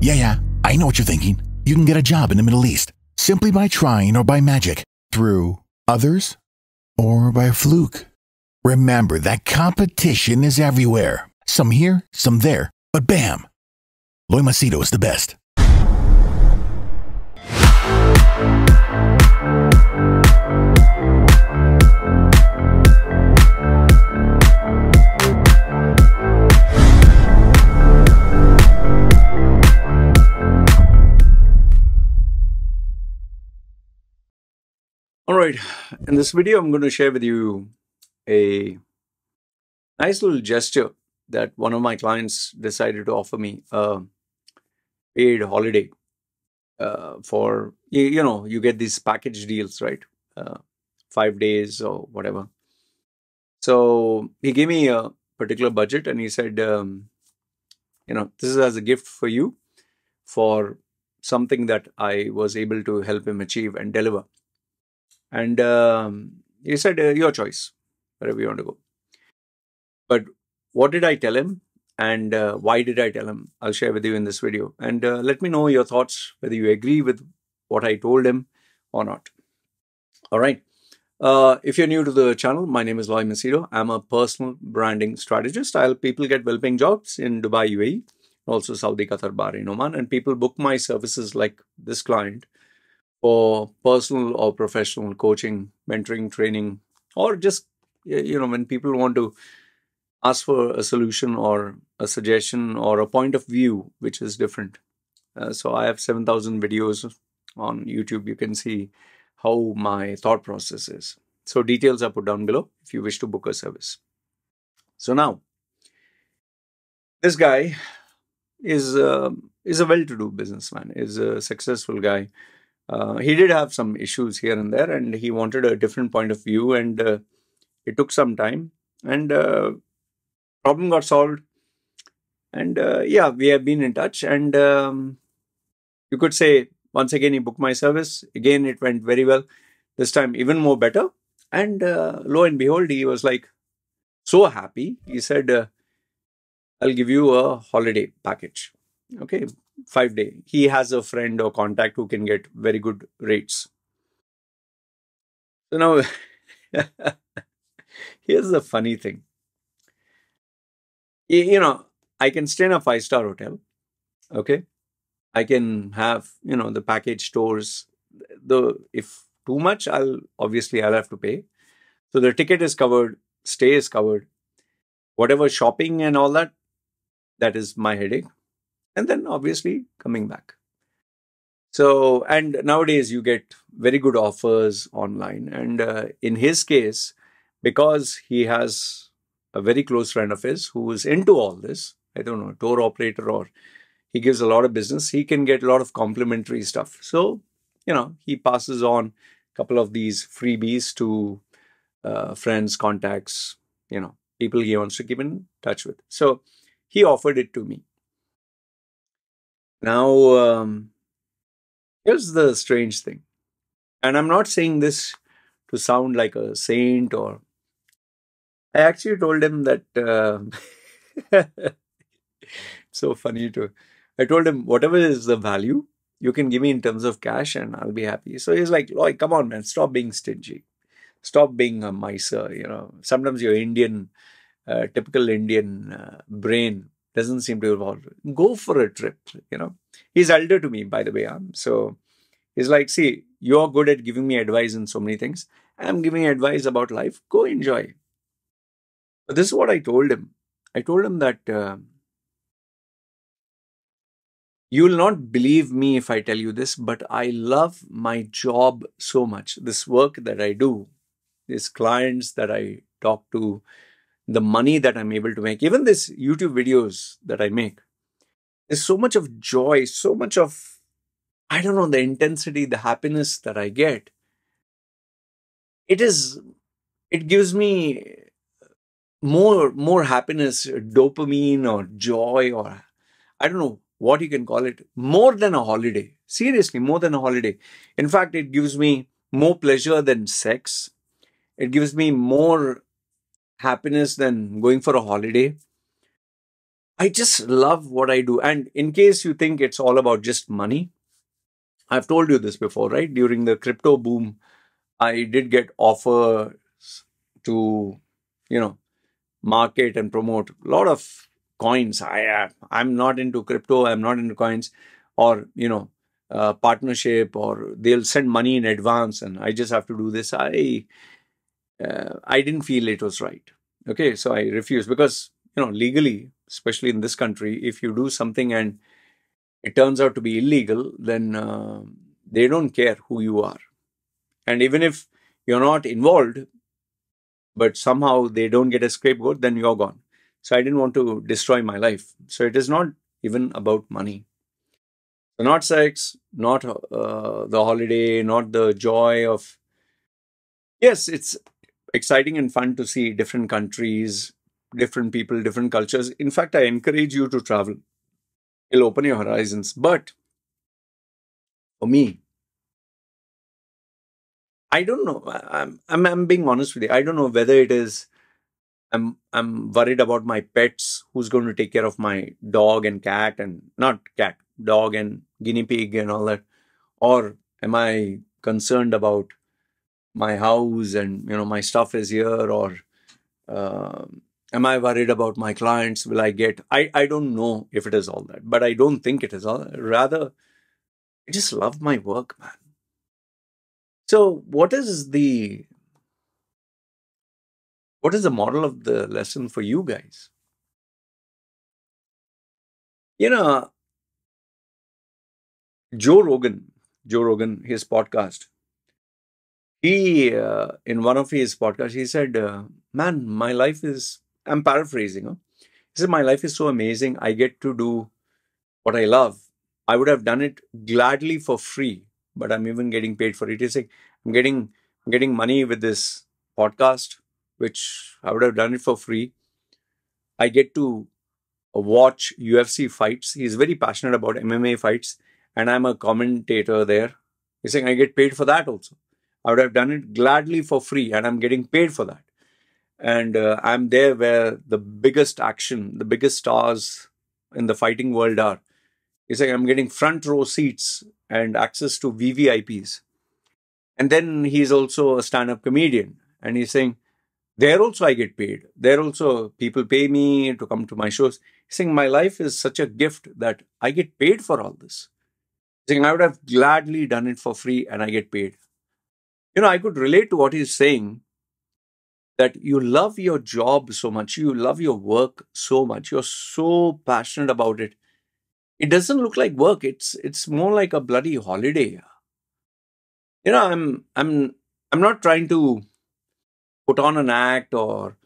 Yeah, I know what you're thinking. You can get a job in the Middle East simply by trying or by magic, through others, or by fluke. Remember that competition is everywhere. Some here, some there, but bam! Loy Machedo is the best. All right, in this video, I'm going to share with you a nice little gesture that one of my clients decided to offer me a paid holiday for, you get these package deals, right? 5 days or whatever. So he gave me a particular budget and he said, this is as a gift for you for something that I was able to help him achieve and deliver. And he said, your choice, wherever you want to go. But what did I tell him and why did I tell him? I'll share with you in this video. And let me know your thoughts, whether you agree with what I told him or not. All right. If you're new to the channel, my name is Loy Machedo. I'm a personal branding strategist. I help people get well-paying jobs in Dubai, UAE, also Saudi, Qatar, Bahrain, Oman. And people book my services like this client for personal or professional coaching, mentoring, training, or just, when people want to ask for a solution or a suggestion or a point of view, which is different. So I have 7,000 videos on YouTube. You can see how my thought process is. So details are put down below if you wish to book a service. So now, this guy is a well-to-do businessman, is a successful guy. He did have some issues here and there, and he wanted a different point of view, and it took some time, and problem got solved. And yeah, we have been in touch, and you could say, once again, he booked my service. Again, it went very well. This time, even more better. And lo and behold, he was like so happy. He said, I'll give you a holiday package. Okay, 5-day. He has a friend or contact who can get very good rates. So now, here's the funny thing. I can stay in a 5-star hotel. Okay. I can have, the package tours. If too much, I'll have to pay. So the ticket is covered, stay is covered. Whatever shopping and all that, that is my headache. And then obviously coming back. So, and nowadays you get very good offers online. And in his case, because he has a very close friend of his who is into all this, I don't know, tour operator, or he gives a lot of business, he can get a lot of complimentary stuff. So, he passes on a couple of these freebies to friends, contacts, people he wants to keep in touch with. So he offered it to me. Now, here's the strange thing. And I'm not saying this to sound like a saint, or I actually told him that so funny too. I told him, whatever is the value, you can give me in terms of cash and I'll be happy. So he's like, Loy, come on, man, stop being stingy. Stop being a miser. Sometimes your typical Indian brain doesn't seem to evolve. Go for a trip, He's elder to me, by the way. So he's like, see, you're good at giving me advice in so many things. I'm giving advice about life. Go enjoy. But this is what I told him. I told him that you will not believe me if I tell you this, but I love my job so much. This work that I do, these clients that I talk to, the money that I'm able to make, even these YouTube videos that I make, there's so much of joy, so much of, I don't know, the intensity, the happiness that I get. It gives me more happiness, dopamine or joy, or I don't know what you can call it, more than a holiday. Seriously, more than a holiday. In fact, it gives me more pleasure than sex. It gives me more happiness than going for a holiday. I just love what I do. And in case you think it's all about just money, I've told you this before, right? During the crypto boom, I did get offers to, you know, market and promote a lot of coins. I'm not into crypto. I'm not into coins, or partnership, or they'll send money in advance, and I just have to do this. I didn't feel it was right. Okay, so I refused because legally, especially in this country, if you do something and it turns out to be illegal, then they don't care who you are, and even if you're not involved, but somehow they don't get a scapegoat, then you're gone. So I didn't want to destroy my life. So it is not even about money. So not sex, not the holiday, not the joy of. Yes, it's exciting and fun to see different countries, different people, different cultures. In fact, I encourage you to travel. It'll open your horizons. But for me, I don't know. I'm being honest with you. I don't know whether it is I'm worried about my pets, who's going to take care of my dog and cat, and not cat, dog and guinea pig and all that, or am I concerned about my house and my stuff is here, or uh, am I worried about my clients? Will I get? I don't know if it is all that, but I don't think it is all that. Rather, I just love my work, man. So what is the model of the lesson for you guys? You know, Joe Rogan, his podcast. He, in one of his podcasts, he said, "Man, my life is." I'm paraphrasing. Huh? He said, "My life is so amazing. I get to do what I love. I would have done it gladly for free, but I'm even getting paid for it." He's saying, I'm getting money with this podcast, which I would have done it for free. I get to watch UFC fights. He's very passionate about MMA fights, and I'm a commentator there. He's saying I get paid for that also. I would have done it gladly for free, and I'm getting paid for that. And I'm there where the biggest action, the biggest stars in the fighting world are. He's saying I'm getting front row seats and access to VVIPs. And then he's also a stand-up comedian, and he's saying there also I get paid. There also people pay me to come to my shows. He's saying my life is such a gift that I get paid for all this. He's saying I would have gladly done it for free and I get paid. I could relate to what he's saying, that you love your job so much, you love your work so much, you're so passionate about it. It doesn't look like work. It's more like a bloody holiday. I'm not trying to put on an act or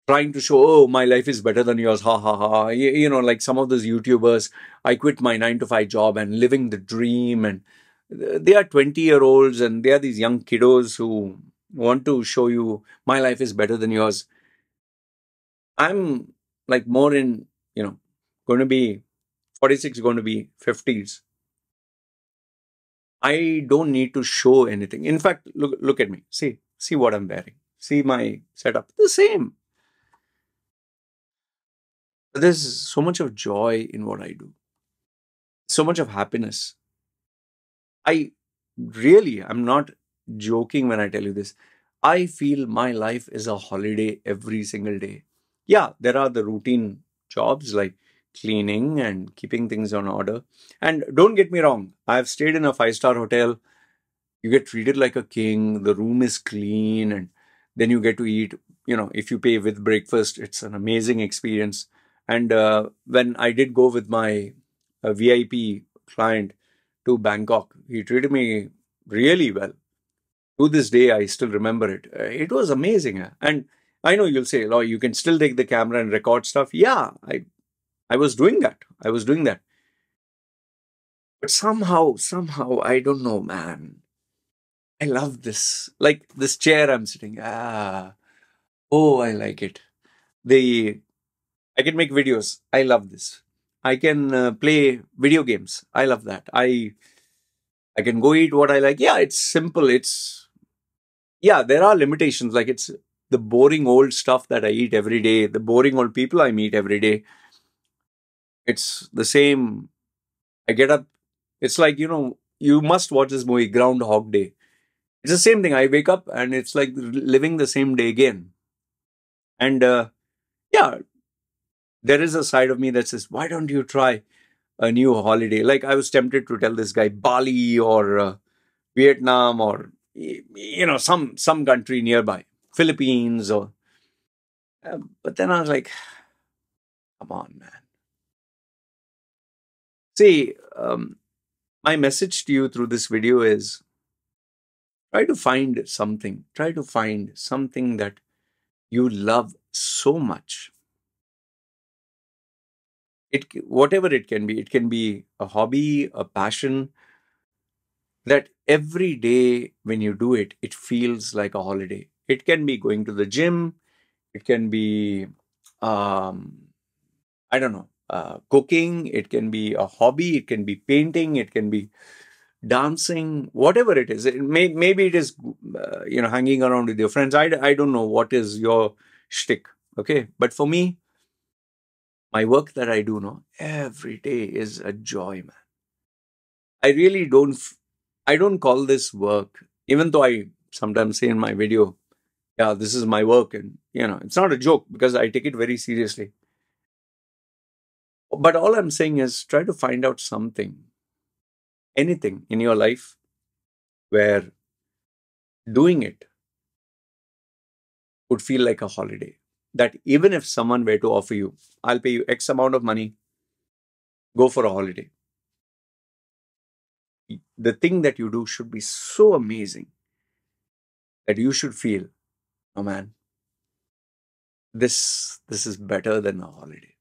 trying to show, oh, my life is better than yours, ha ha ha. Like some of those YouTubers, I quit my 9 to 5 job and living the dream. And they are 20-year-olds and they are these young kiddos who want to show you my life is better than yours. I'm like more in, going to be 46, going to be 50s. I don't need to show anything. In fact, look at me. See what I'm wearing. See my setup. The same. There's so much of joy in what I do. So much of happiness. I'm not joking when I tell you this. I feel my life is a holiday every single day. Yeah, there are the routine jobs like cleaning and keeping things on order. And don't get me wrong, I've stayed in a 5-star hotel. You get treated like a king. The room is clean, and then you get to eat. If you pay with breakfast, it's an amazing experience. And when I did go with my VIP client to Bangkok, he treated me really well. To this day, I still remember it. It was amazing. And I know you'll say, "Loy, you can still take the camera and record stuff." Yeah, I was doing that. I was doing that. But somehow, I don't know, man. I love this. Like this chair I'm sitting. Oh, I like it. The I can make videos. I love this. I can play video games. I love that. I can go eat what I like. Yeah, it's simple. Yeah, there are limitations. Like it's the boring old stuff that I eat every day, the boring old people I meet every day. It's the same. I get up. It's like, you must watch this movie, Groundhog Day. It's the same thing. I wake up and it's like living the same day again. And yeah, there is a side of me that says, why don't you try a new holiday? Like I was tempted to tell this guy Bali or Vietnam or some country nearby, Philippines or. But then I was like, come on, man. See, my message to you through this video is try to find something. Try to find something that you love so much. Whatever it can be. It can be a hobby, a passion, that every day when you do it, it feels like a holiday. It can be going to the gym. It can be, I don't know, cooking. It can be a hobby. It can be painting. It can be dancing, whatever it is. Maybe it is, hanging around with your friends. I don't know what is your shtick. Okay. But for me, my work that I do now every day is a joy, man. I really I don't call this work, even though I sometimes say in my video, yeah, this is my work. And, it's not a joke because I take it very seriously. But all I'm saying is try to find out something, anything in your life where doing it would feel like a holiday. That even if someone were to offer you, I'll pay you X amount of money, go for a holiday. The thing that you do should be so amazing that you should feel, oh man, this is better than a holiday.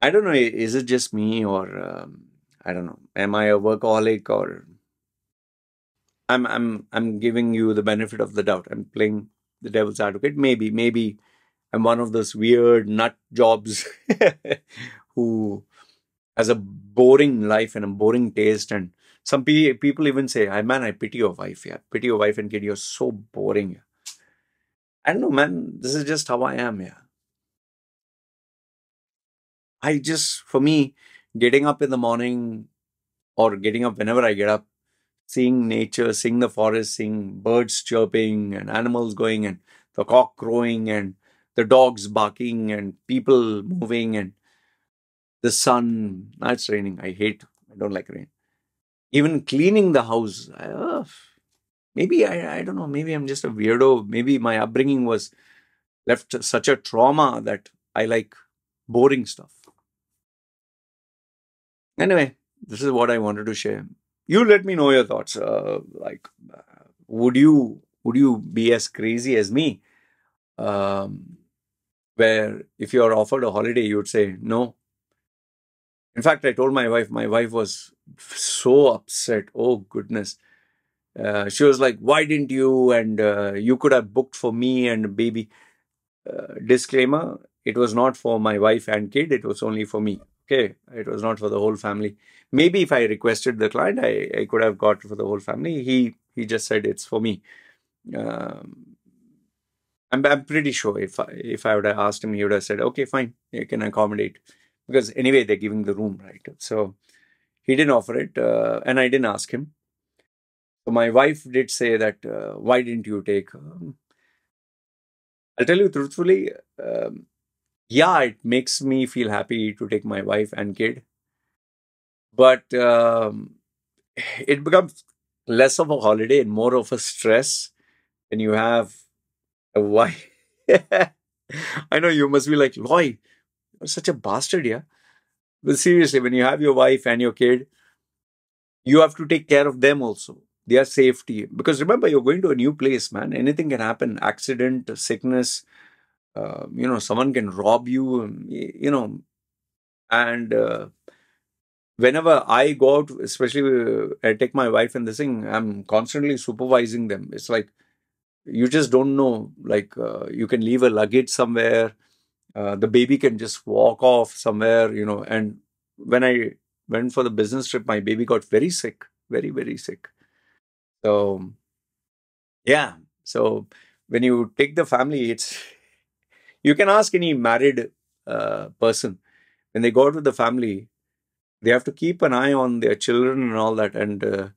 I don't know, is it just me or I don't know, am I a workaholic or I'm giving you the benefit of the doubt. I'm playing the devil's advocate. Maybe I'm one of those weird nut jobs who has a boring life and a boring taste. And some people even say, man, I pity your wife. Yeah, pity your wife and kid. You're so boring. I don't know, man. This is just how I am. Yeah. For me, getting up in the morning or getting up whenever I get up, seeing nature, seeing the forest, seeing birds chirping and animals going and the cock crowing and the dogs barking and people moving and the sun. Now it's raining. I don't like rain. Even cleaning the house. Maybe I don't know. Maybe I'm just a weirdo. Maybe my upbringing was left such a trauma that I like boring stuff. Anyway, this is what I wanted to share. You let me know your thoughts. Would you be as crazy as me? Where if you are offered a holiday, you would say no. In fact, I told my wife. My wife was so upset. Oh goodness. She was like, "Why didn't you? And you could have booked for me and baby." Disclaimer: it was not for my wife and kid. It was only for me. Okay, it was not for the whole family. Maybe if I requested the client, I could have got for the whole family. He just said it's for me. Um, I'm pretty sure if I would have asked him, he would have said, "Okay, fine, you can accommodate," because anyway they're giving the room, right? So he didn't offer it, and I didn't ask him. So my wife did say that, "Why didn't you take?" I'll tell you truthfully. Yeah, it makes me feel happy to take my wife and kid, but it becomes less of a holiday and more of a stress when you have a wife. I know you must be like, Loy, you're such a bastard, yeah. But seriously, when you have your wife and your kid, you have to take care of them also, their safety. Because remember, you're going to a new place, man. Anything can happen: accident, sickness. Someone can rob you. And whenever I go out, especially I take my wife and this thing, I'm constantly supervising them. It's like you just don't know. Like you can leave a luggage somewhere. The baby can just walk off somewhere, And when I went for the business trip, my baby got very sick, very, very sick. So, yeah. So, when you take the family, you can ask any married person. When they go out with the family, they have to keep an eye on their children and all that. And,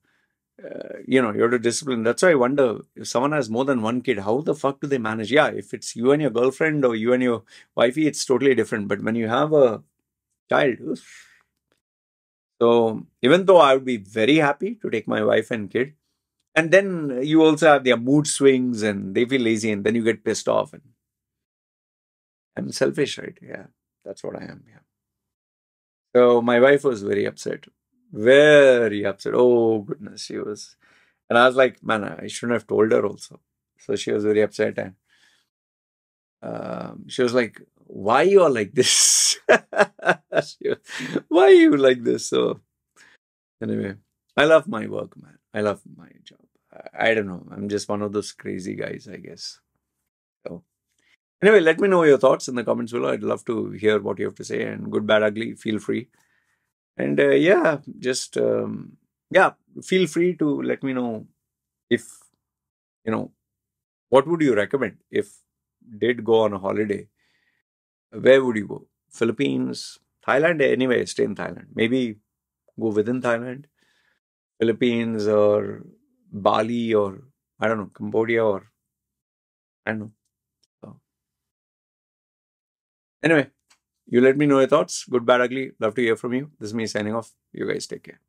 you have to discipline. That's why I wonder, if someone has more than one kid, how the fuck do they manage? Yeah, if it's you and your girlfriend or you and your wifey, it's totally different. But when you have a child, oof. So even though I would be very happy to take my wife and kid, and then you also have their mood swings and they feel lazy and then you get pissed off. And I'm selfish, right? Yeah, that's what I am. Yeah. So my wife was very upset. Very upset. Oh, goodness. She was. And I was like, man, I shouldn't have told her also. So she was very upset. And she was like, why you are like this? Why are you like this? So anyway, I love my work, man. I love my job. I don't know. I'm just one of those crazy guys, I guess. So anyway, let me know your thoughts in the comments below. I'd love to hear what you have to say. And good, bad, ugly, feel free. And yeah, just yeah, feel free to let me know if, what would you recommend if did go on a holiday? Where would you go? Philippines, Thailand? Anyway, stay in Thailand. Maybe go within Thailand, Philippines or Bali or I don't know, Cambodia or I don't know. So, anyway, you let me know your thoughts. Good, bad, ugly. Love to hear from you. This is me signing off. You guys take care.